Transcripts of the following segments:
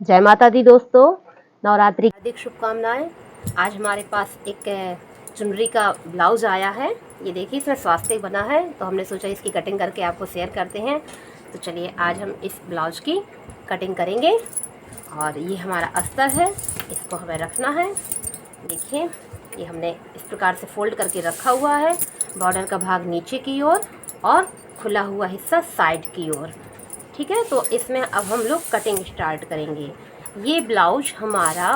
जय माता दी दोस्तों, नवरात्रि की हार्दिक शुभकामनाएं। आज हमारे पास एक चुनरी का ब्लाउज आया है। ये देखिए इसमें स्वास्तिक बना है, तो हमने सोचा इसकी कटिंग करके आपको शेयर करते हैं। तो चलिए आज हम इस ब्लाउज की कटिंग करेंगे। और ये हमारा अस्तर है, इसको हमें रखना है। देखिए ये हमने इस प्रकार से फोल्ड करके रखा हुआ है। बॉर्डर का भाग नीचे की ओर और खुला हुआ हिस्सा साइड की ओर। ठीक है, तो इसमें अब हम लोग कटिंग स्टार्ट करेंगे। ये ब्लाउज हमारा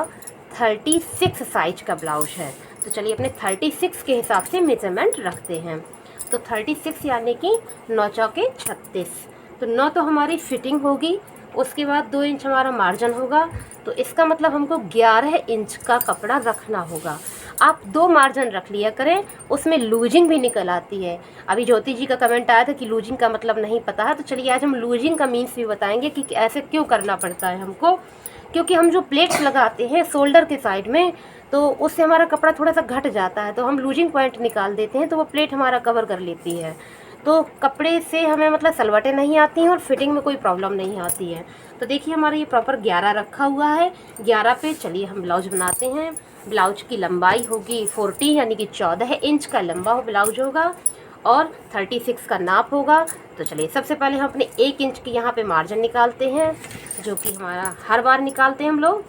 36 साइज का ब्लाउज है। तो चलिए अपने 36 के हिसाब से मेजरमेंट रखते हैं। तो 36 यानी कि 9 चौके 36। तो 9 तो हमारी फिटिंग होगी, उसके बाद 2 इंच हमारा मार्जिन होगा। तो इसका मतलब हमको 11 इंच का कपड़ा रखना होगा। आप 2 मार्जिन रख लिया करें, उसमें लूजिंग भी निकल आती है। अभी ज्योति जी का कमेंट आया था कि लूजिंग का मतलब नहीं पता है, तो चलिए आज हम लूजिंग का मीन्स भी बताएंगे कि ऐसे क्यों करना पड़ता है हमको। क्योंकि हम जो प्लेट्स लगाते हैं शोल्डर के साइड में, तो उससे हमारा कपड़ा थोड़ा सा घट जाता है, तो हम लूजिंग पॉइंट निकाल देते हैं, तो वो प्लेट हमारा कवर कर लेती है। तो कपड़े से हमें मतलब सलवटें नहीं आती हैं और फिटिंग में कोई प्रॉब्लम नहीं आती है। तो देखिए हमारा ये प्रॉपर 11 रखा हुआ है। 11 पे चलिए हम ब्लाउज बनाते हैं। ब्लाउज की लंबाई होगी 40 यानी कि 14 इंच का लंबा ब्लाउज होगा और 36 का नाप होगा। तो चलिए सबसे पहले हम अपने 1 इंच की यहाँ पे मार्जिन निकालते हैं, जो कि हमारा हर बार निकालते हैं हम लोग।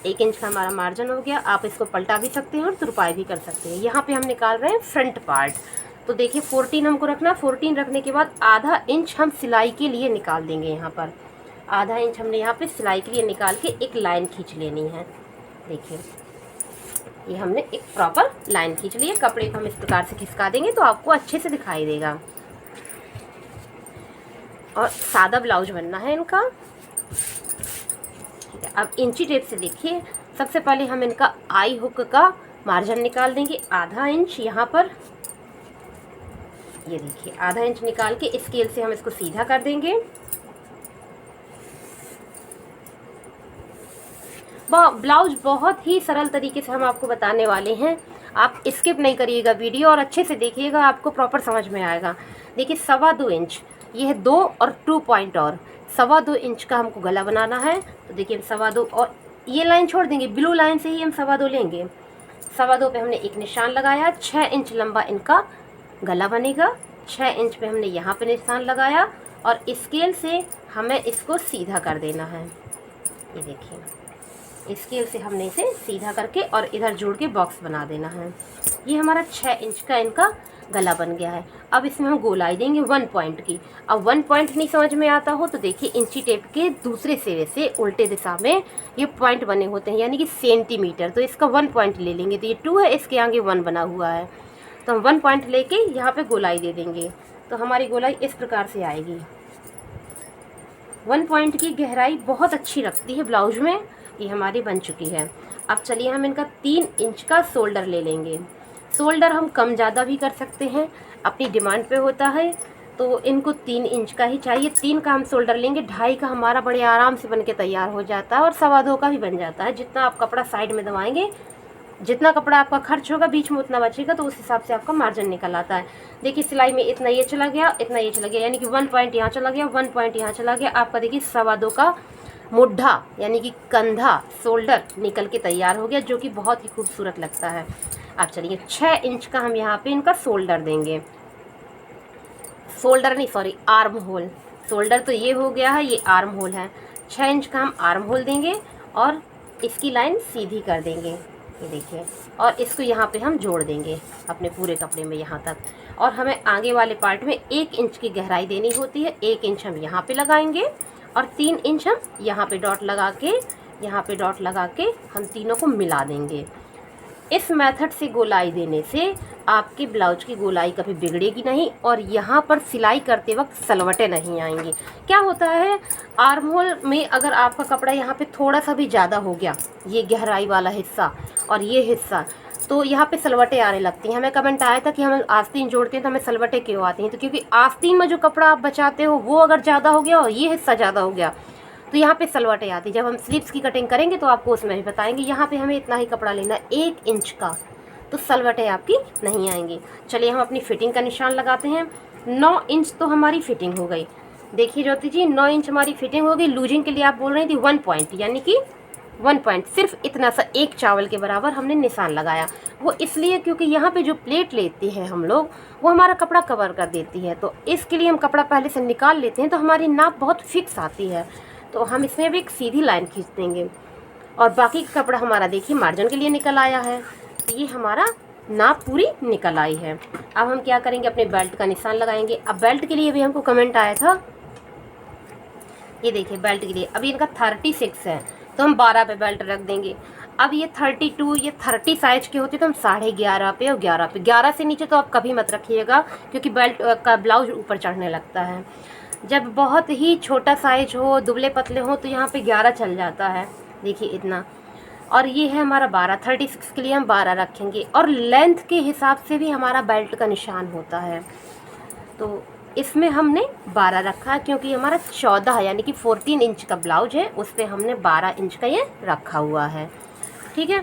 1 इंच का हमारा मार्जिन हो गया। आप इसको पलटा भी सकते हैं और तुरपाई भी कर सकते हैं। यहाँ पे हम निकाल रहे हैं फ्रंट पार्ट। तो देखिए 14 हमको रखना। 14 रखने के बाद आधा इंच हम सिलाई के लिए निकाल देंगे। यहाँ पर आधा इंच हमने यहाँ पे सिलाई के लिए निकाल के एक लाइन खींच लेनी है। देखिए ये हमने एक प्रॉपर लाइन खींच ली है। कपड़े को हम इस प्रकार से खिसका देंगे तो आपको अच्छे से दिखाई देगा। और सादा ब्लाउज बनना है इनका। ठीक है, अब इंची टेप से देखिए सबसे पहले हम इनका आई हुक का मार्जिन निकाल देंगे आधा इंच। यहाँ पर ये देखिए आधा इंच निकाल के स्केल से हम इसको सीधा कर देंगे। ब्लाउज बहुत ही सरल तरीके से हम आपको बताने वाले हैं। आप स्किप नहीं करिएगा वीडियो और अच्छे से देखिएगा, आपको प्रॉपर समझ में आएगा। देखिए 2.25 इंच, ये है 2 और 2 पॉइंट और 2.25 इंच का हमको गला बनाना है। तो देखिए 2.25 और ये लाइन छोड़ देंगे, ब्लू लाइन से ही हम 2.25 लेंगे। 2.25 पे हमने एक निशान लगाया। 6 इंच लंबा इनका गला बनेगा। 6 इंच पे हमने यहाँ पे निशान लगाया और स्केल से हमें इसको सीधा कर देना है। ये देखिए स्केल से हमने इसे सीधा करके और इधर जोड़ के बॉक्स बना देना है। ये हमारा 6 इंच का इनका गला बन गया है। अब इसमें हम गोलाई देंगे 1 पॉइंट की। अब 1 पॉइंट नहीं समझ में आता हो तो देखिए इंची टेप के दूसरे सिरे से उल्टे दिशा में ये पॉइंट बने होते हैं, यानी कि सेंटीमीटर। तो इसका 1 पॉइंट ले लेंगे। तो ये 2 है, इसके आगे 1 बना हुआ है, तो हम 1 पॉइंट लेके यहाँ पे गोलाई दे देंगे। तो हमारी गोलाई इस प्रकार से आएगी। 1 पॉइंट की गहराई बहुत अच्छी लगती है ब्लाउज में। ये हमारी बन चुकी है। अब चलिए हम इनका 3 इंच का शोल्डर ले लेंगे। शोल्डर हम कम ज़्यादा भी कर सकते हैं, अपनी डिमांड पे होता है। तो इनको 3 इंच का ही चाहिए। 3 का हम शोल्डर लेंगे। 2.5 का हमारा बड़े आराम से बन के तैयार हो जाता है और 2.25 का भी बन जाता है। जितना आप कपड़ा साइड में दबाएंगे, जितना कपड़ा आपका खर्च होगा बीच में उतना बचेगा, तो उस हिसाब से आपका मार्जिन निकल आता है। देखिए सिलाई में इतना ये चला गया, इतना ये चला गया, यानी कि 1 पॉइंट यहाँ चला गया, 1 पॉइंट यहाँ चला गया। आपका देखिए 2.25 का मुड्ढा यानी कि कंधा शोल्डर निकल के तैयार हो गया, जो कि बहुत ही खूबसूरत लगता है। अब चलिए 6 इंच का हम यहाँ पे इनका शोल्डर देंगे। शोल्डर नहीं, सॉरी, आर्म होल। शोल्डर तो ये हो गया है, ये आर्म होल है। 6 इंच का हम आर्म होल देंगे और इसकी लाइन सीधी कर देंगे। ये देखिए, और इसको यहाँ पे हम जोड़ देंगे अपने पूरे कपड़े में यहाँ तक। और हमें आगे वाले पार्ट में 1 इंच की गहराई देनी होती है। 1 इंच हम यहाँ पे लगाएंगे और 3 इंच हम यहाँ पे डॉट लगा के, यहाँ पे डॉट लगा के हम तीनों को मिला देंगे। इस मेथड से गोलाई देने से आपके ब्लाउज की गोलाई कभी बिगड़ेगी नहीं और यहाँ पर सिलाई करते वक्त सलवटें नहीं आएंगी। क्या होता है, आर्म होल में अगर आपका कपड़ा यहाँ पे थोड़ा सा भी ज़्यादा हो गया, ये गहराई वाला हिस्सा और ये हिस्सा, तो यहाँ पे सलवटें आने लगती हैं। हमें कमेंट आया था कि हम आस्तीन जोड़ते हैं तो हमें सलवटें क्यों आती हैं। तो क्योंकि आस्तीन में जो कपड़ा आप बचाते हो वो अगर ज़्यादा हो गया और ये हिस्सा ज़्यादा हो गया तो यहाँ पे सलवटें आती। जब हम स्लीव्स की कटिंग करेंगे तो आपको उसमें भी बताएंगे। यहाँ पे हमें इतना ही कपड़ा लेना है, 1 इंच का, तो सलवटें आपकी नहीं आएंगी। चलिए हम अपनी फिटिंग का निशान लगाते हैं। 9 इंच तो हमारी फिटिंग हो गई। देखिए ज्योति जी 9 इंच हमारी फिटिंग होगी। लूजिंग के लिए आप बोल रही थी 1 पॉइंट, यानी कि 1 पॉइंट सिर्फ इतना सा एक चावल के बराबर हमने निशान लगाया। वो इसलिए क्योंकि यहाँ पे जो प्लेट लेते हैं हम लोग वो हमारा कपड़ा कवर कर देती है, तो इसके लिए हम कपड़ा पहले से निकाल लेते हैं, तो हमारी नाप बहुत फिक्स आती है। तो हम इसमें भी एक सीधी लाइन खींच देंगे और बाकी कपड़ा हमारा देखिए मार्जिन के लिए निकल आया है। तो ये हमारा नाप पूरी निकल आई है। अब हम क्या करेंगे, अपने बेल्ट का निशान लगाएंगे। अब बेल्ट के लिए भी हमको कमेंट आया था, ये देखिए बेल्ट के लिए अभी इनका 36 है तो हम 12 पे बेल्ट रख देंगे। अब ये 32 ये 30 साइज के होते तो हम 11.5 पे और 11 पे, 11 से नीचे तो आप कभी मत रखिएगा क्योंकि बेल्ट का ब्लाउज ऊपर चढ़ने लगता है। जब बहुत ही छोटा साइज हो, दुबले पतले हो, तो यहाँ पे 11 चल जाता है, देखिए इतना। और ये है हमारा 12, 36 के लिए हम 12 रखेंगे। और लेंथ के हिसाब से भी हमारा बेल्ट का निशान होता है, तो इसमें हमने 12 रखा क्योंकि हमारा 14 यानी कि 14 इंच का ब्लाउज है, उस पर हमने 12 इंच का ये रखा हुआ है। ठीक है,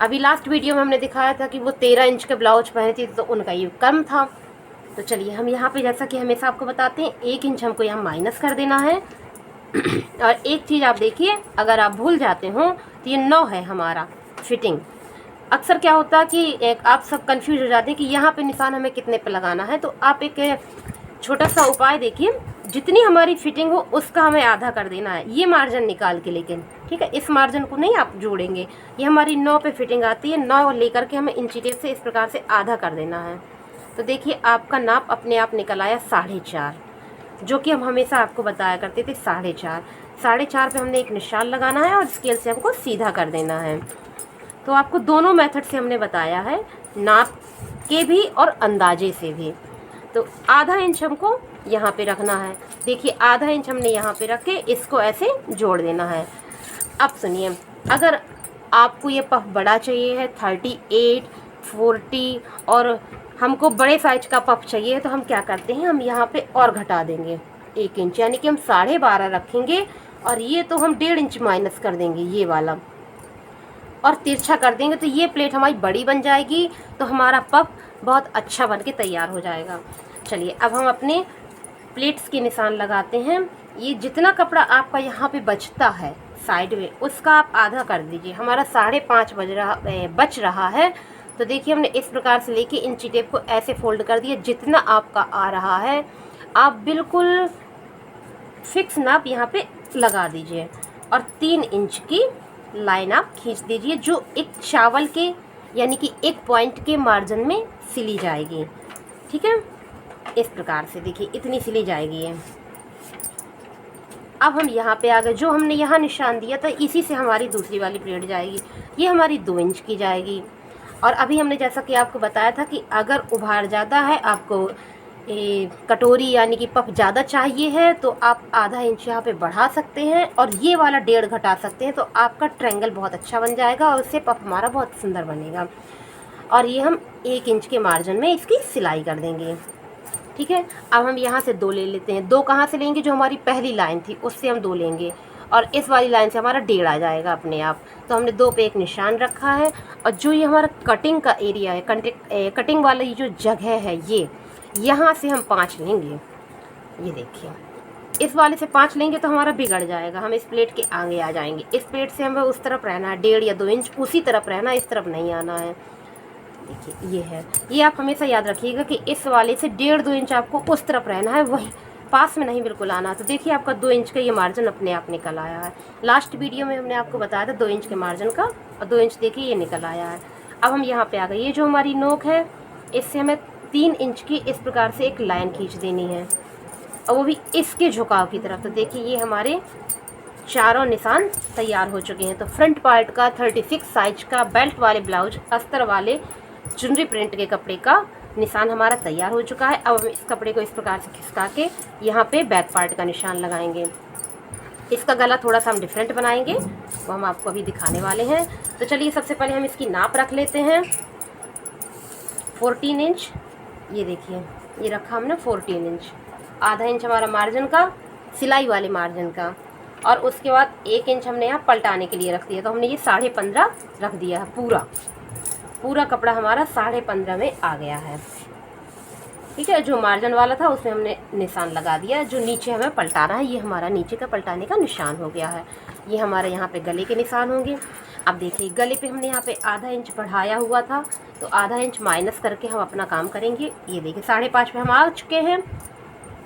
अभी लास्ट वीडियो में हमने दिखाया था कि वो 13 इंच का ब्लाउज पहनती थी तो उनका ये कम था। तो चलिए हम यहाँ पे जैसा कि हमेशा आपको बताते हैं 1 इंच हमको यहाँ माइनस कर देना है। और एक चीज़ आप देखिए, अगर आप भूल जाते हो तो ये 9 है हमारा फिटिंग। अक्सर क्या होता है कि आप सब कंफ्यूज हो जाते हैं कि यहाँ पे निशान हमें कितने पे लगाना है। तो आप एक छोटा सा उपाय देखिए, जितनी हमारी फिटिंग हो उसका हमें आधा कर देना है, ये मार्जिन निकाल के। लेकिन ठीक है, इस मार्जिन को नहीं आप जोड़ेंगे। ये हमारी 9 पे फिटिंग आती है, 9 लेकर के हमें इंची टेप से इस प्रकार से आधा कर देना है। तो देखिए आपका नाप अपने आप निकल आया 4.5, जो कि हम हमेशा आपको बताया करते थे 4.5। 4.5 पे हमने एक निशान लगाना है और स्केल से हमको सीधा कर देना है। तो आपको दोनों मेथड से हमने बताया है, नाप के भी और अंदाजे से भी। तो आधा इंच हमको यहाँ पे रखना है, देखिए आधा इंच हमने यहाँ पे रख के इसको ऐसे जोड़ देना है। अब सुनिए, अगर आपको ये पफ बड़ा चाहिए है 38, 40 और हमको बड़े साइज का पफ चाहिए तो हम क्या करते हैं, हम यहाँ पे और घटा देंगे 1 इंच, यानी कि हम 12.5 रखेंगे और ये तो हम 1.5 इंच माइनस कर देंगे ये वाला और तिरछा कर देंगे, तो ये प्लेट हमारी बड़ी बन जाएगी, तो हमारा पफ बहुत अच्छा बन के तैयार हो जाएगा। चलिए अब हम अपने प्लेट्स के निशान लगाते हैं। ये जितना कपड़ा आपका यहाँ पे बचता है साइड में, उसका आप आधा कर दीजिए। हमारा 5.5 बच रहा है, तो देखिए हमने इस प्रकार से लेके इंची टेप को ऐसे फोल्ड कर दिया। जितना आपका आ रहा है आप बिल्कुल फिक्स नाप यहाँ पे लगा दीजिए और 3 इंच की लाइन आप खींच दीजिए, जो एक चावल के यानी कि 1 पॉइंट के मार्जिन में सिली जाएगी। ठीक है, इस प्रकार से देखिए इतनी सिली जाएगी ये। अब हम यहाँ पे आ गए, जो हमने यहाँ निशान दिया था इसी से हमारी दूसरी वाली प्लेट जाएगी। ये हमारी 2 इंच की जाएगी। और अभी हमने जैसा कि आपको बताया था कि अगर उभार ज़्यादा है, आपको कटोरी यानी कि पफ ज़्यादा चाहिए है, तो आप आधा इंच यहाँ पे बढ़ा सकते हैं और ये वाला 1.5 घटा सकते हैं, तो आपका ट्रायंगल बहुत अच्छा बन जाएगा और उससे पफ हमारा बहुत सुंदर बनेगा। और ये हम 1 इंच के मार्जिन में इसकी सिलाई कर देंगे। ठीक है, अब हम यहाँ से 2 ले लेते हैं। 2 कहाँ से लेंगे, जो हमारी पहली लाइन थी उससे हम 2 लेंगे और इस वाली लाइन से हमारा 1.5 आ जाएगा अपने आप। तो हमने 2 पे एक निशान रखा है और जो ये हमारा कटिंग का एरिया है, कटिंग वाला ये जो जगह है, ये यहाँ से हम 5 लेंगे। ये देखिए इस वाले से 5 लेंगे तो हमारा बिगड़ जाएगा, हम इस प्लेट के आगे आ जाएंगे। इस प्लेट से हमें उस तरफ रहना है 1.5 या 2 इंच, उसी तरफ रहना, इस तरफ नहीं आना है। देखिए ये है, ये आप हमेशा याद रखिएगा कि इस वाले से 1.5-2 इंच आपको उस तरफ रहना है, वहीं पास में नहीं बिल्कुल आना। तो देखिए आपका 2 इंच का ये मार्जिन अपने आप निकल आया है। लास्ट वीडियो में हमने आपको बताया था 2 इंच के मार्जिन का, और 2 इंच देखिए ये निकल आया है। अब हम यहाँ पे आ गए, ये जो हमारी नोक है इससे हमें 3 इंच की इस प्रकार से एक लाइन खींच देनी है और वो भी इसके झुकाव की तरफ। तो देखिए ये हमारे चारों निशान तैयार हो चुके हैं। तो फ्रंट पार्ट का 36 साइज का बेल्ट वाले ब्लाउज अस्तर वाले चुनरी प्रिंट के कपड़े का निशान हमारा तैयार हो चुका है। अब हम इस कपड़े को इस प्रकार से खिसका के यहाँ पे बैक पार्ट का निशान लगाएंगे। इसका गला थोड़ा सा हम डिफरेंट बनाएंगे, वो हम आपको अभी दिखाने वाले हैं। तो चलिए सबसे पहले हम इसकी नाप रख लेते हैं। 14 इंच, ये देखिए ये रखा हमने 14 इंच। आधा इंच हमारा मार्जिन का, सिलाई वाले मार्जिन का, और उसके बाद 1 इंच हमने यहाँ पलटाने के लिए रख दिया। तो हमने ये 15.5 रख दिया है। पूरा कपड़ा हमारा 15.5 में आ गया है। ठीक है। जो मार्जिन वाला था उसमें हमने निशान लगा दिया। जो नीचे हमें पलटाना है, ये हमारा नीचे का पलटाने का निशान हो गया है। ये हमारे यहाँ पे गले के निशान होंगे। अब देखिए गले पे हमने यहाँ पे आधा इंच बढ़ाया हुआ था, तो आधा इंच माइनस करके हम अपना काम करेंगे। ये देखिए 5.5 पे हम आ चुके हैं।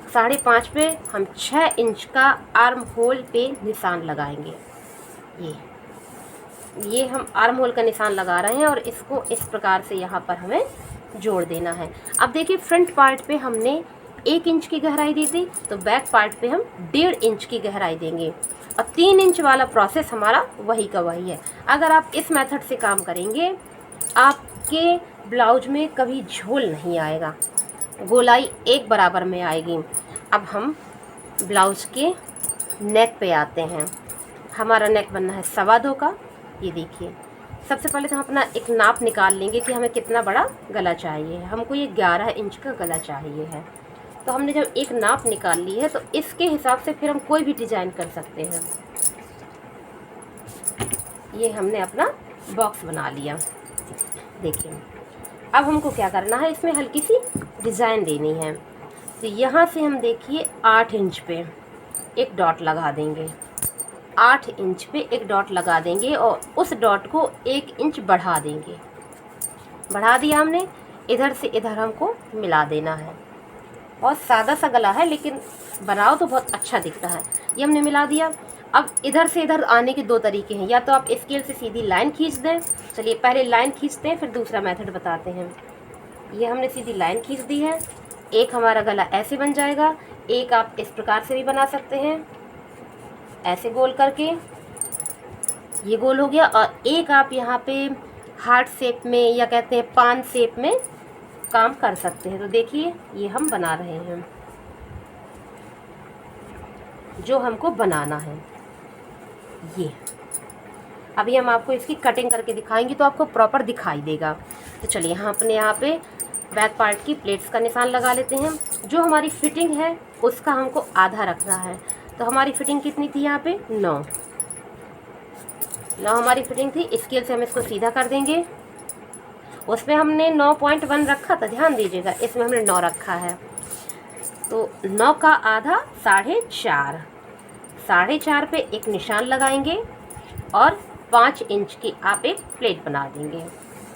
5.5 पे हम 6 इंच का आर्म होल पे निशान लगाएंगे। ये हम आर्म होल का निशान लगा रहे हैं और इसको इस प्रकार से यहाँ पर हमें जोड़ देना है। अब देखिए फ्रंट पार्ट पे हमने 1 इंच की गहराई दी थी, तो बैक पार्ट पे हम 1.5 इंच की गहराई देंगे और 3 इंच वाला प्रोसेस हमारा वही का वही है। अगर आप इस मेथड से काम करेंगे, आपके ब्लाउज में कभी झोल नहीं आएगा, गोलाई एक बराबर में आएगी। अब हम ब्लाउज के नेक पे आते हैं। हमारा नेक बनना है 2.25 का। ये देखिए सबसे पहले तो हम अपना एक नाप निकाल लेंगे कि हमें कितना बड़ा गला चाहिए है। हमको ये 11 इंच का गला चाहिए है। तो हमने जब एक नाप निकाल ली है, तो इसके हिसाब से फिर हम कोई भी डिज़ाइन कर सकते हैं। ये हमने अपना बॉक्स बना लिया। देखिए अब हमको क्या करना है, इसमें हल्की सी डिज़ाइन देनी है। तो यहाँ से हम देखिए 8 इंच पे एक डॉट लगा देंगे। 8 इंच पे एक डॉट लगा देंगे और उस डॉट को 1 इंच बढ़ा देंगे। बढ़ा दिया हमने, इधर से इधर हमको मिला देना है। और सादा सा गला है, लेकिन बनाओ तो बहुत अच्छा दिखता है। ये हमने मिला दिया। अब इधर से इधर आने के 2 तरीके हैं, या तो आप स्केल से सीधी लाइन खींच दें। चलिए पहले लाइन खींचते हैं, फिर दूसरा मेथड बताते हैं। ये हमने सीधी लाइन खींच दी है। एक हमारा गला ऐसे बन जाएगा, एक आप इस प्रकार से भी बना सकते हैं, ऐसे गोल करके, ये गोल हो गया। और एक आप यहाँ पे हार्ट शेप में या कहते हैं पान शेप में काम कर सकते हैं। तो देखिए ये हम बना रहे हैं जो हमको बनाना है। ये अभी हम आपको इसकी कटिंग करके दिखाएंगे तो आपको प्रॉपर दिखाई देगा। तो चलिए हम अपने यहाँ पे बैक पार्ट की प्लेट्स का निशान लगा लेते हैं। जो हमारी फिटिंग है उसका हमको आधा रखना है। तो हमारी फिटिंग कितनी थी यहाँ पे 9 हमारी फिटिंग थी। स्केल से हम इसको सीधा कर देंगे। उसमें हमने 9.1 रखा था, ध्यान दीजिएगा, इसमें हमने 9 रखा है। तो 9 का आधा 4.5, 4.5 पे एक निशान लगाएंगे और 5 इंच की आप एक प्लेट बना देंगे,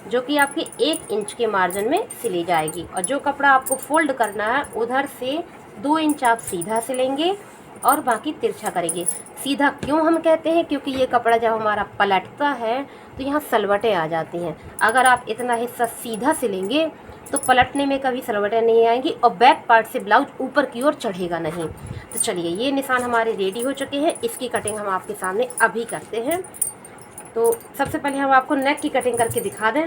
जो कि आपकी 1 इंच के मार्जिन में सिली जाएगी। और जो कपड़ा आपको फोल्ड करना है उधर से 2 इंच आप सीधा सिलेंगे और बाकी तिरछा करेंगे। सीधा क्यों हम कहते हैं, क्योंकि ये कपड़ा जब हमारा पलटता है तो यहाँ सलवटें आ जाती हैं। अगर आप इतना हिस्सा सीधा सिलेंगे तो पलटने में कभी सलवटें नहीं आएंगी और बैक पार्ट से ब्लाउज ऊपर की ओर चढ़ेगा नहीं। तो चलिए ये निशान हमारे रेडी हो चुके हैं। इसकी कटिंग हम आपके सामने अभी करते हैं। तो सबसे पहले हम आपको नेक की कटिंग करके दिखा दें।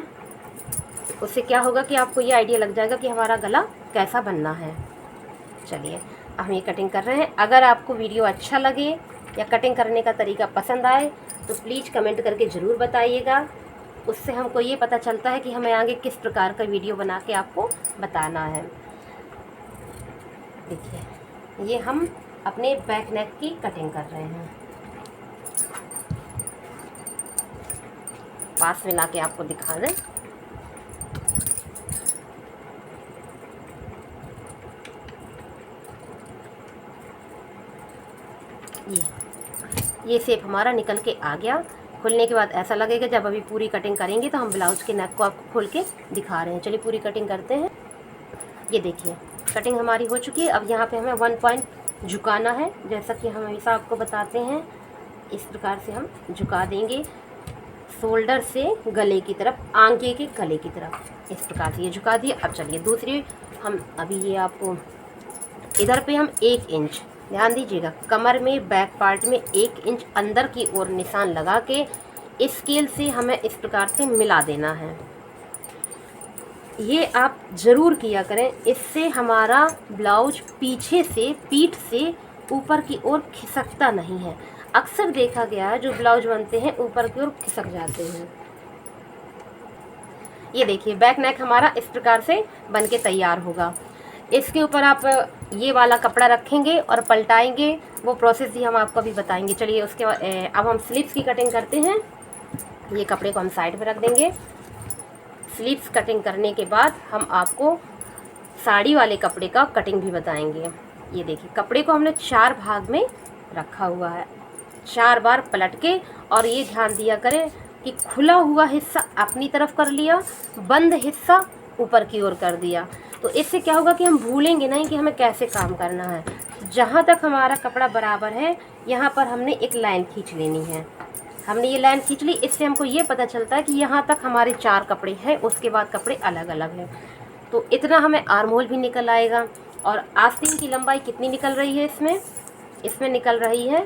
उससे क्या होगा कि आपको ये आइडिया लग जाएगा कि हमारा गला कैसा बनना है। चलिए हम ये कटिंग कर रहे हैं। अगर आपको वीडियो अच्छा लगे या कटिंग करने का तरीका पसंद आए तो प्लीज़ कमेंट करके ज़रूर बताइएगा। उससे हमको ये पता चलता है कि हमें आगे किस प्रकार का वीडियो बना के आपको बताना है। देखिए ये हम अपने बैक नेक की कटिंग कर रहे हैं। पास में ला के आपको दिखा दें। ये शेप हमारा निकल के आ गया। खुलने के बाद ऐसा लगेगा, जब अभी पूरी कटिंग करेंगे तो हम ब्लाउज़ के नेक को आपको खोल के दिखा रहे हैं। चलिए पूरी कटिंग करते हैं। ये देखिए कटिंग हमारी हो चुकी है। अब यहाँ पे हमें 1 पॉइंट झुकाना है, जैसा कि हम हमेशा आपको बताते हैं। इस प्रकार से हम झुका देंगे शोल्डर से गले की तरफ, आगे के गले की तरफ, इस प्रकार से ये झुका दिए। अब चलिए दूसरी हम अभी ये आपको इधर पे हम 1 इंच, ध्यान दीजिएगा, कमर में बैक पार्ट में 1 इंच अंदर की ओर निशान लगा के स्केल से हमें इस प्रकार से मिला देना है। ये आप ज़रूर किया करें, इससे हमारा ब्लाउज पीछे से, पीठ से ऊपर की ओर खिसकता नहीं है। अक्सर देखा गया है जो ब्लाउज बनते हैं ऊपर की ओर खिसक जाते हैं। ये देखिए बैक नेक हमारा इस प्रकार से बन के तैयार होगा। इसके ऊपर आप ये वाला कपड़ा रखेंगे और पलटाएंगे, वो प्रोसेस भी हम आपको अभी बताएंगे। चलिए उसके बाद अब हम स्लीव्स की कटिंग करते हैं। ये कपड़े को हम साइड में रख देंगे। स्लीव्स कटिंग करने के बाद हम आपको साड़ी वाले कपड़े का कटिंग भी बताएंगे। ये देखिए कपड़े को हमने 4 भाग में रखा हुआ है, 4 बार पलट के। और ये ध्यान दिया करें कि खुला हुआ हिस्सा अपनी तरफ कर लिया, बंद हिस्सा ऊपर की ओर कर दिया। तो इससे क्या होगा कि हम भूलेंगे नहीं कि हमें कैसे काम करना है। जहाँ तक हमारा कपड़ा बराबर है यहाँ पर हमने एक लाइन खींच लेनी है। हमने ये लाइन खींच ली, इससे हमको ये पता चलता है कि यहाँ तक हमारे 4 कपड़े हैं, उसके बाद कपड़े अलग अलग हैं। तो इतना हमें आर्म होल भी निकल आएगा। और आस्तीन की लंबाई कितनी निकल रही है इसमें निकल रही है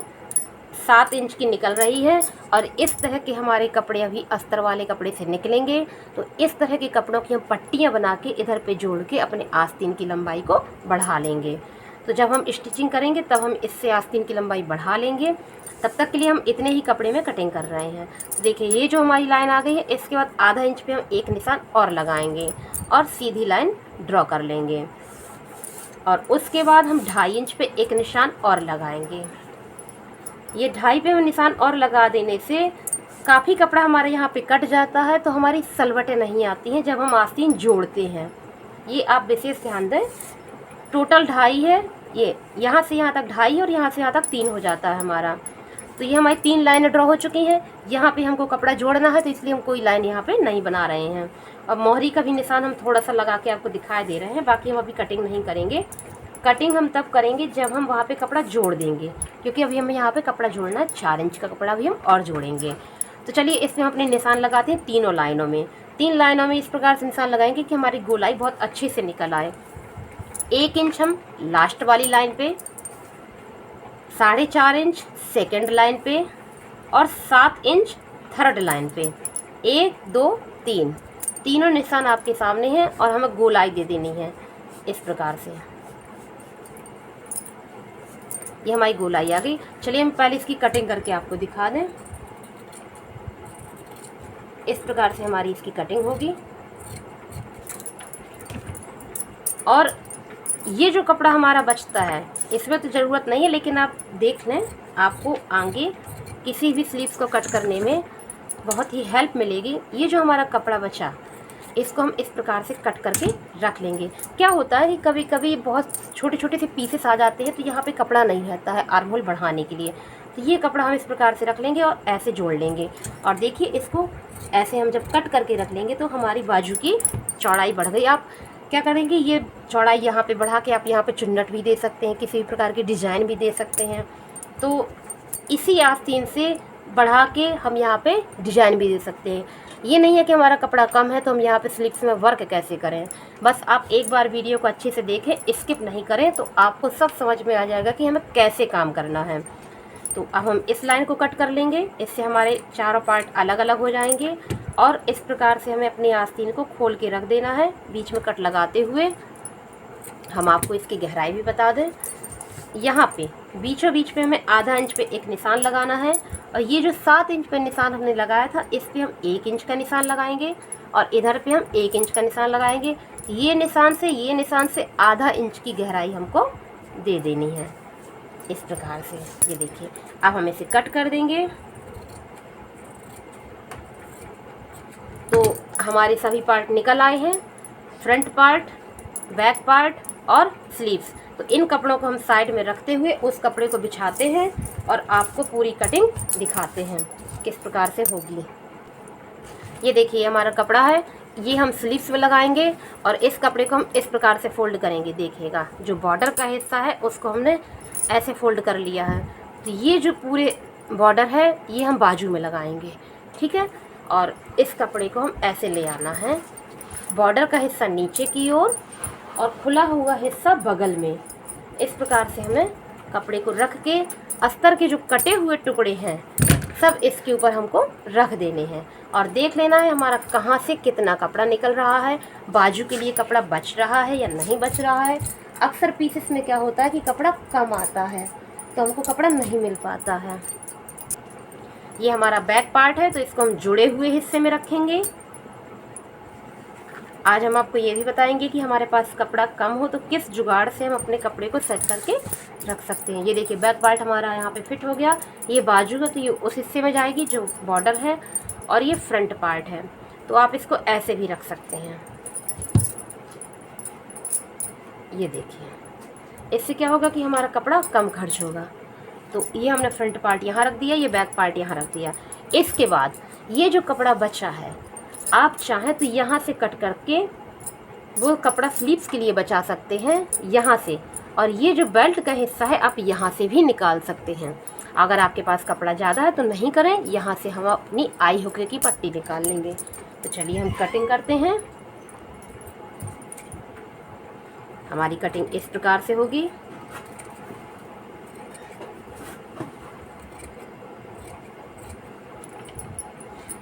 7 इंच की निकल रही है। और इस तरह के हमारे कपड़े अभी अस्तर वाले कपड़े से निकलेंगे। तो इस तरह के कपड़ों की हम पट्टियाँ बना के इधर पे जोड़ के अपने आस्तीन की लंबाई को बढ़ा लेंगे। तो जब हम स्टिचिंग करेंगे तब हम इससे आस्तीन की लंबाई बढ़ा लेंगे। तब तक के लिए हम इतने ही कपड़े में कटिंग कर रहे हैं। तो देखिए ये जो हमारी लाइन आ गई है, इसके बाद आधा इंच पे हम एक निशान और लगाएंगे और सीधी लाइन ड्रॉ कर लेंगे। और उसके बाद हम 2.5 इंच पे एक निशान और लगाएंगे। ये 2.5 पे हम निशान और लगा देने से काफ़ी कपड़ा हमारे यहाँ पे कट जाता है, तो हमारी सलवटें नहीं आती हैं जब हम आस्तीन जोड़ते हैं। ये आप विशेष ध्यान दें। टोटल 2.5 है, ये यहाँ से यहाँ तक 2.5 और यहाँ से यहाँ तक 3 हो जाता है हमारा। तो ये हमारी 3 लाइनें ड्रॉ हो चुकी हैं। यहाँ पे हमको कपड़ा जोड़ना है, तो इसलिए हम कोई लाइन यहाँ पे नहीं बना रहे हैं। और मोहरी का भी निशान हम थोड़ा सा लगा के आपको दिखाई दे रहे हैं, बाकी हम अभी कटिंग नहीं करेंगे। कटिंग हम तब करेंगे जब हम वहाँ पे कपड़ा जोड़ देंगे, क्योंकि अभी हमें यहाँ पे कपड़ा जोड़ना है। 4 इंच का कपड़ा भी हम और जोड़ेंगे। तो चलिए इसमें हम अपने निशान लगाते हैं तीनों लाइनों में। 3 लाइनों में इस प्रकार से निशान लगाएंगे कि हमारी गोलाई बहुत अच्छे से निकल आए। 1 इंच हम लास्ट वाली लाइन पे, 4.5 इंच सेकेंड लाइन पे और 7 इंच थर्ड लाइन पे। 1 2 3 तीनों निशान आपके सामने हैं और हमें गोलाई दे देनी है इस प्रकार से। ये हमारी गोलाई आ गई। चलिए हम पहले इसकी कटिंग करके आपको दिखा दें। इस प्रकार से हमारी इसकी कटिंग होगी। और ये जो कपड़ा हमारा बचता है इसमें तो ज़रूरत नहीं है, लेकिन आप देख लें, आपको आगे किसी भी स्लीव्स को कट करने में बहुत ही हेल्प मिलेगी। ये जो हमारा कपड़ा बचा इसको हम इस प्रकार से कट करके रख लेंगे। क्या होता है कि कभी कभी बहुत छोटे छोटे से पीसेस आ जाते हैं, तो यहाँ पे कपड़ा नहीं रहता है आर्म होल बढ़ाने के लिए। तो ये कपड़ा हम इस प्रकार से रख लेंगे और ऐसे जोड़ लेंगे। और देखिए इसको ऐसे हम जब कट करके रख लेंगे तो हमारी बाजू की चौड़ाई बढ़ गई। आप क्या करेंगे, ये चौड़ाई यहाँ पे बढ़ा के आप यहाँ पे चुन्नट भी दे सकते हैं, किसी भी प्रकार की डिज़ाइन भी दे सकते हैं। तो इसी आस्तीन से बढ़ा के हम यहाँ पे डिज़ाइन भी दे सकते हैं। ये नहीं है कि हमारा कपड़ा कम है तो हम यहाँ पे स्लीव्स में वर्क कैसे करें। बस आप एक बार वीडियो को अच्छे से देखें, स्किप नहीं करें, तो आपको सब समझ में आ जाएगा कि हमें कैसे काम करना है। तो अब हम इस लाइन को कट कर लेंगे, इससे हमारे चारों पार्ट अलग अलग हो जाएंगे। और इस प्रकार से हमें अपनी आस्तीन को खोल के रख देना है, बीच में कट लगाते हुए। हम आपको इसकी गहराई भी बता दें, यहाँ पे बीचों बीच पे हमें आधा इंच पे एक निशान लगाना है। और ये जो 7 इंच पे निशान हमने लगाया था, इस पे हम 1 इंच का निशान लगाएंगे और इधर पे हम 1 इंच का निशान लगाएंगे। ये निशान से आधा इंच की गहराई हमको दे देनी है इस प्रकार से। ये देखिए अब हम इसे कट कर देंगे। तो हमारे सभी पार्ट निकल आए हैं, फ्रंट पार्ट, बैक पार्ट और स्लीव्स। तो इन कपड़ों को हम साइड में रखते हुए उस कपड़े को बिछाते हैं और आपको पूरी कटिंग दिखाते हैं किस प्रकार से होगी। ये देखिए हमारा कपड़ा है, ये हम स्लीव्स में लगाएंगे और इस कपड़े को हम इस प्रकार से फोल्ड करेंगे। देखिएगा जो बॉर्डर का हिस्सा है उसको हमने ऐसे फोल्ड कर लिया है। तो ये जो पूरे बॉर्डर है ये हम बाजू में लगाएंगे, ठीक है। और इस कपड़े को हम ऐसे ले आना है, बॉर्डर का हिस्सा नीचे की ओर और खुला हुआ हिस्सा बगल में। इस प्रकार से हमें कपड़े को रख के अस्तर के जो कटे हुए टुकड़े हैं सब इसके ऊपर हमको रख देने हैं और देख लेना है हमारा कहाँ से कितना कपड़ा निकल रहा है, बाजू के लिए कपड़ा बच रहा है या नहीं बच रहा है। अक्सर पीसेस में क्या होता है कि कपड़ा कम आता है तो हमको कपड़ा नहीं मिल पाता है। ये हमारा बैक पार्ट है तो इसको हम जुड़े हुए हिस्से में रखेंगे। आज हम आपको ये भी बताएंगे कि हमारे पास कपड़ा कम हो तो किस जुगाड़ से हम अपने कपड़े को सेट करके रख सकते हैं। ये देखिए बैक पार्ट हमारा यहाँ पे फिट हो गया। ये बाजू है तो ये उस हिस्से में जाएगी जो बॉर्डर है और ये फ्रंट पार्ट है, तो आप इसको ऐसे भी रख सकते हैं। ये देखिए, इससे क्या होगा कि हमारा कपड़ा कम खर्च होगा। तो ये हमने फ्रंट पार्ट यहाँ रख दिया, ये बैक पार्ट यहाँ रख दिया। इसके बाद ये जो कपड़ा बचा है, आप चाहें तो यहाँ से कट करके वो कपड़ा स्लीव्स के लिए बचा सकते हैं यहाँ से, और ये जो बेल्ट का हिस्सा है आप यहाँ से भी निकाल सकते हैं। अगर आपके पास कपड़ा ज़्यादा है तो नहीं करें, यहाँ से हम अपनी आई हुक की पट्टी निकाल लेंगे। तो चलिए हम कटिंग करते हैं। हमारी कटिंग इस प्रकार से होगी।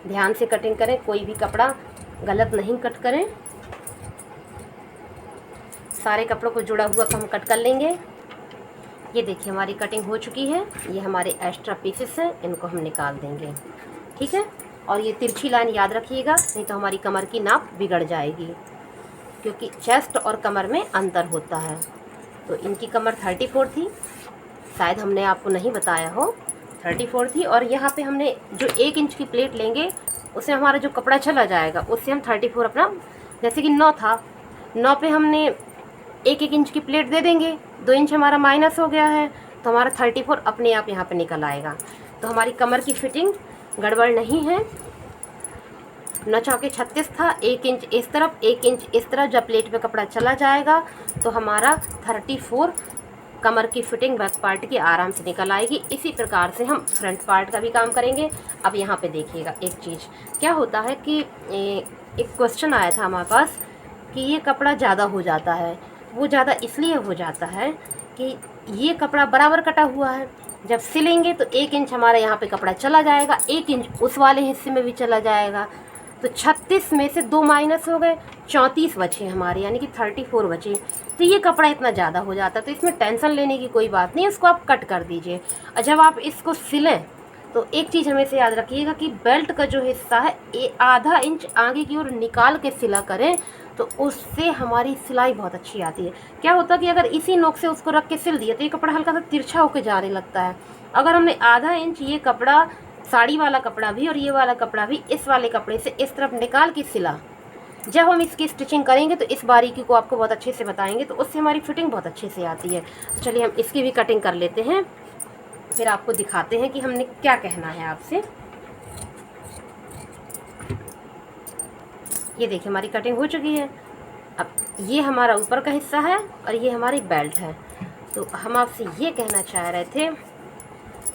ध्यान से कटिंग करें, कोई भी कपड़ा गलत नहीं कट करें। सारे कपड़ों को जुड़ा हुआ हम कट कर लेंगे। ये देखिए हमारी कटिंग हो चुकी है। ये हमारे एक्स्ट्रा पीसेस हैं, इनको हम निकाल देंगे। ठीक है, और ये तिरछी लाइन याद रखिएगा, नहीं तो हमारी कमर की नाप बिगड़ जाएगी, क्योंकि चेस्ट और कमर में अंतर होता है। तो इनकी कमर 34 थी, शायद हमने आपको नहीं बताया हो, 34 थी। और यहाँ पे हमने जो 1 इंच की प्लेट लेंगे, उससे हमारा जो कपड़ा चला जाएगा, उससे हम 34 अपना, जैसे कि 9 था, 9 पे हमने 1 इंच की प्लेट दे देंगे, 2 इंच हमारा माइनस हो गया है, तो हमारा 34 अपने आप यहाँ पे निकल आएगा। तो हमारी कमर की फिटिंग गड़बड़ नहीं है। 9 चौके 36 था, 1 इंच इस तरफ 1 इंच इस तरफ, जब प्लेट पे कपड़ा चला जाएगा तो हमारा 34 कमर की फिटिंग बैक पार्ट की आराम से निकल आएगी। इसी प्रकार से हम फ्रंट पार्ट का भी काम करेंगे। अब यहाँ पे देखिएगा एक चीज़ क्या होता है कि एक क्वेश्चन आया था हमारे पास कि ये कपड़ा ज़्यादा हो जाता है। वो ज़्यादा इसलिए हो जाता है कि ये कपड़ा बराबर कटा हुआ है, जब सिलेंगे तो 1 इंच हमारे यहाँ पे कपड़ा चला जाएगा, 1 इंच उस वाले हिस्से में भी चला जाएगा। तो 36 में से 2 माइनस हो गए, 34 बचे हमारे, यानी कि 34 बचे। तो ये कपड़ा इतना ज़्यादा हो जाता है, तो इसमें टेंशन लेने की कोई बात नहीं, इसको आप कट कर दीजिए। और जब आप इसको सिलें तो एक चीज़ हमेशा याद रखिएगा कि बेल्ट का जो हिस्सा है आधा इंच आगे की ओर निकाल के सिला करें, तो उससे हमारी सिलाई बहुत अच्छी आती है। क्या होता है कि अगर इसी नोक से उसको रख के सिल दिया तो ये कपड़ा हल्का सा तिरछा होकर जाने लगता है। अगर हमने आधा इंच ये कपड़ा, साड़ी वाला कपड़ा भी और ये वाला कपड़ा भी, इस वाले कपड़े से इस तरफ निकाल के सिला, जब हम इसकी स्टिचिंग करेंगे तो इस बारीकी को आपको बहुत अच्छे से बताएंगे, तो उससे हमारी फिटिंग बहुत अच्छे से आती है। तो चलिए हम इसकी भी कटिंग कर लेते हैं, फिर आपको दिखाते हैं कि हमने क्या कहना है आपसे। ये देखिए हमारी कटिंग हो चुकी है। अब ये हमारा ऊपर का हिस्सा है और ये हमारी बेल्ट है। तो हम आपसे ये कहना चाह रहे थे,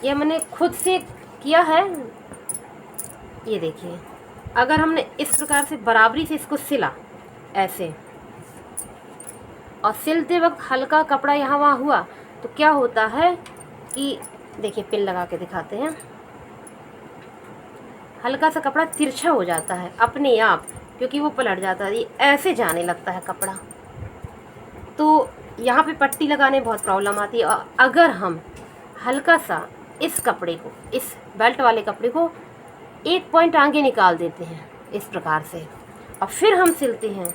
ये मैंने खुद से किया है। ये देखिए, अगर हमने इस प्रकार से बराबरी से इसको सिला ऐसे, और सिलते वक्त हल्का कपड़ा यहाँ वहाँ हुआ, तो क्या होता है कि देखिए पिन लगा के दिखाते हैं, हल्का सा कपड़ा तिरछा हो जाता है अपने आप, क्योंकि वो पलट जाता है, ऐसे जाने लगता है कपड़ा। तो यहाँ पे पट्टी लगाने में बहुत प्रॉब्लम आती है। और अगर हम हल्का सा इस कपड़े को, इस बेल्ट वाले कपड़े को 1 पॉइंट आगे निकाल देते हैं इस प्रकार से, और फिर हम सिलते हैं,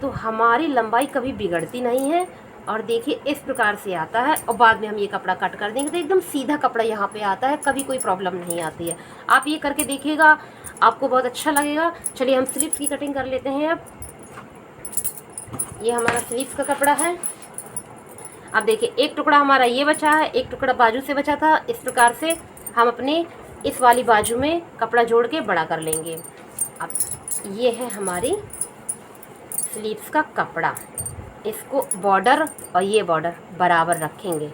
तो हमारी लंबाई कभी बिगड़ती नहीं है। और देखिए इस प्रकार से आता है, और बाद में हम ये कपड़ा कट कर देंगे तो एकदम सीधा कपड़ा यहाँ पे आता है, कभी कोई प्रॉब्लम नहीं आती है। आप ये करके देखिएगा, आपको बहुत अच्छा लगेगा। चलिए हम स्लीव्स की कटिंग कर लेते हैं। अब ये हमारा स्लीव्स का कपड़ा है। अब देखिए एक टुकड़ा हमारा ये बचा है, एक टुकड़ा बाजू से बचा था। इस प्रकार से हम अपने इस वाली बाजू में कपड़ा जोड़ के बड़ा कर लेंगे। अब ये है हमारी स्लीव्स का कपड़ा। इसको बॉर्डर और ये बॉर्डर बराबर रखेंगे।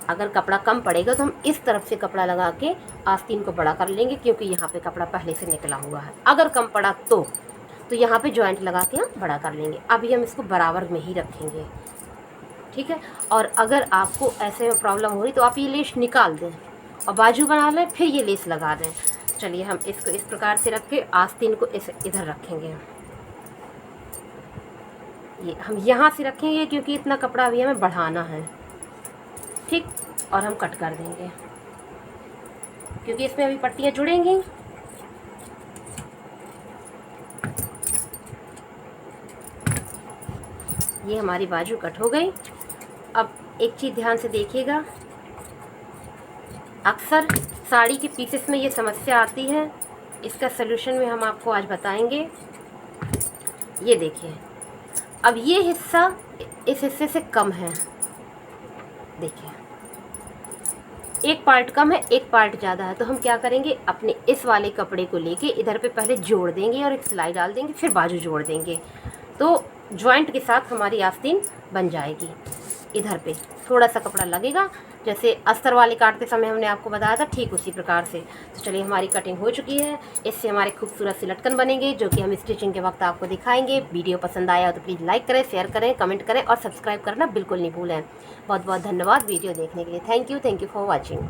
अगर कपड़ा कम पड़ेगा तो हम इस तरफ से कपड़ा लगा के आस्तीन को बड़ा कर लेंगे, क्योंकि यहाँ पे कपड़ा पहले से निकला हुआ है। अगर कम पड़ा तो यहाँ पे जॉइंट लगा के हम बड़ा कर लेंगे। अभी हम इसको बराबर में ही रखेंगे, ठीक है। और अगर आपको ऐसे में प्रॉब्लम हो रही तो आप ये लेस निकाल दें और बाजू बना लें, फिर ये लेस लगा दें। चलिए हम इसको इस प्रकार से रख के आस्तीन को इधर रखेंगे। ये हम यहाँ से रखेंगे क्योंकि इतना कपड़ा अभी हमें बढ़ाना है, ठीक। और हम कट कर देंगे क्योंकि इसमें अभी पट्टियाँ जुड़ेंगी। ये हमारी बाजू कट हो गई। अब एक चीज़ ध्यान से देखिएगा, अक्सर साड़ी के पीसेस में ये समस्या आती है, इसका सलूशन में हम आपको आज बताएंगे। ये देखिए, अब ये हिस्सा इस हिस्से से कम है। देखिए एक पार्ट कम है, एक पार्ट ज़्यादा है। तो हम क्या करेंगे, अपने इस वाले कपड़े को लेके इधर पे पहले जोड़ देंगे और एक सिलाई डाल देंगे, फिर बाजू जोड़ देंगे। तो जॉइंट के साथ हमारी आस्तीन बन जाएगी। इधर पे थोड़ा सा कपड़ा लगेगा, जैसे अस्तर वाले काटते समय हमने आपको बताया था, ठीक उसी प्रकार से। तो चलिए हमारी कटिंग हो चुकी है। इससे हमारे खूबसूरत से लटकन बनेंगे, जो कि हम स्टिचिंग के वक्त आपको दिखाएंगे। वीडियो पसंद आया हो तो प्लीज़ लाइक करें, शेयर करें, कमेंट करें और सब्सक्राइब करना बिल्कुल नहीं भूलें। बहुत बहुत धन्यवाद वीडियो देखने के लिए। Thank you for watching.